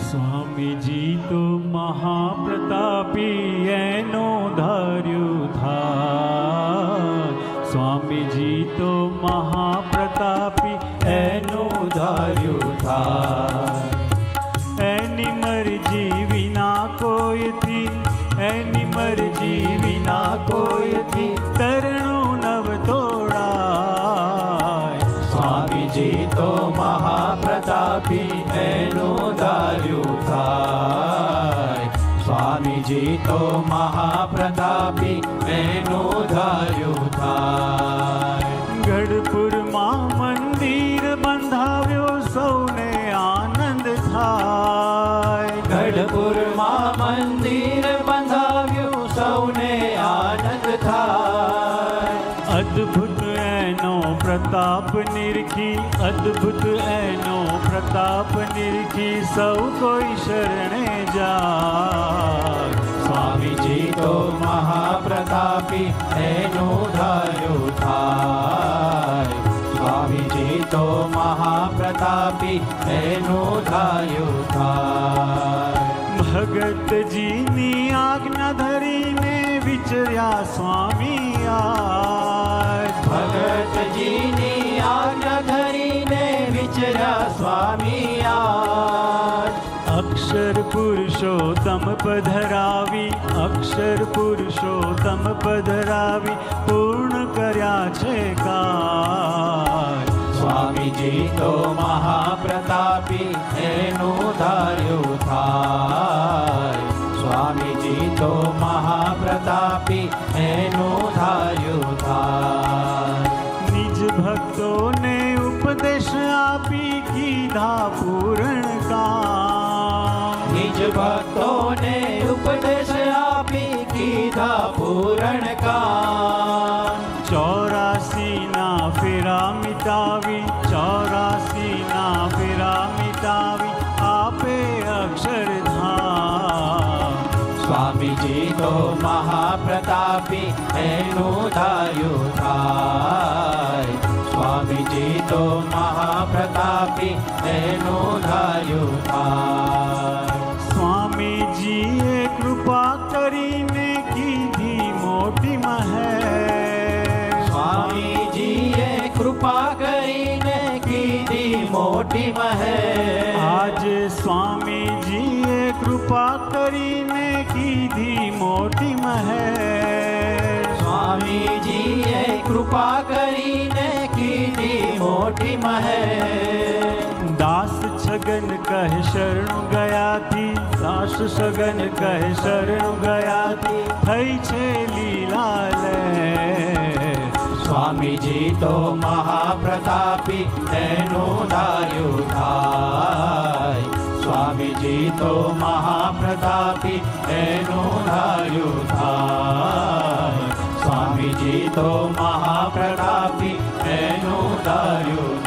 સ્વામીજી તો મહાપ્રતાપી એનું ધાર્યું થાય. સ્વામીજી તો મહાપ્રતાપી એનું ધાર્યું થાય. એની મરજી વિના કોઈથી, એની મરજી વિના કોઈથી તરણું નવ તોડાય. સ્વામીજી તો મહાપ્રતાપી એનું ધાર્યું થાય. સ્વામીજી તો મહાપ્રતાપી એનું ધાર્યું થાય. ગઢપુરમાં મંદિર બંધાવ્યો સૌને આનંદ થાય. ગઢપુરમાં મંદિર બંધાવ્યું સૌને આનંદ થાય. અદ્ભુત એનો પ્રતાપ નિરખી, અદ્ભુત એનો પ્રતાપ નિરખી સૌ કોઈ શરણે જાય. સ્વામીજી તો મહાપ્રતાપી એનું ધાર્યું થાય. સ્વામીજી તો મહાપ્રતાપી એનું ધાર્યું થાય. ભગતજીની આજ્ઞા ધરીને વિચર્યા સ્વામી આજ. ભગતજીની આજ્ઞા ધરીને વિચર્યા સ્વામી આજ. અક્ષર પુરુષોત્તમ પધરાવી, અક્ષર પુરુષોત્તમ પધરાવી પૂર્ણ કર્યા છે કાર્ય. સ્વામીજી તો મહાપ્રતાપી એનું ધાર્યું થાય. સ્વામીજી તો મહાપ્રતાપી એનું ધાર્યું થાય. નિજ ભક્તોને ઉપદેશ આપી કીધા પૂર્ણ કામ. નિજ ભક્તોને ઉપદેશ આપી કીધા પૂરણ કામ. 84 ના ફેરા મિટાવી, 84 ના ફેરા મિટાવી આપે અક્ષરધામ. સ્વામીજી તો મહાપ્રતાપી એનું ધાર્યું થાય. સ્વામીજી તો મહાપ્રતાપી એનું ધાર્યું થાય. સ્વામીજીએ કૃપા કરીને કીધી મોટી મહેર. સ્વામીજીએ કૃપા કરીને કીધી મોટી મહેર. આજે સ્વામીજીએ કૃપા કરીને કીધી મોટી મહેર. સ્વામીજીએ કૃપા કરીને કીધી મોટી મહેર. દાસ છગન કહે શરણું ગયાથી, દાસ છગન કહે શરણું ગયાથી થઈ છે લીલા લહેર. સ્વામીજી તો મહાપ્રતાપી એનું ધાર્યું થાય. સ્વામીજી તો મહાપ્રતાપી એનું ધાર્યું થાય. સ્વામીજી તો મહાપ્રતાપી એનું ધાર્યું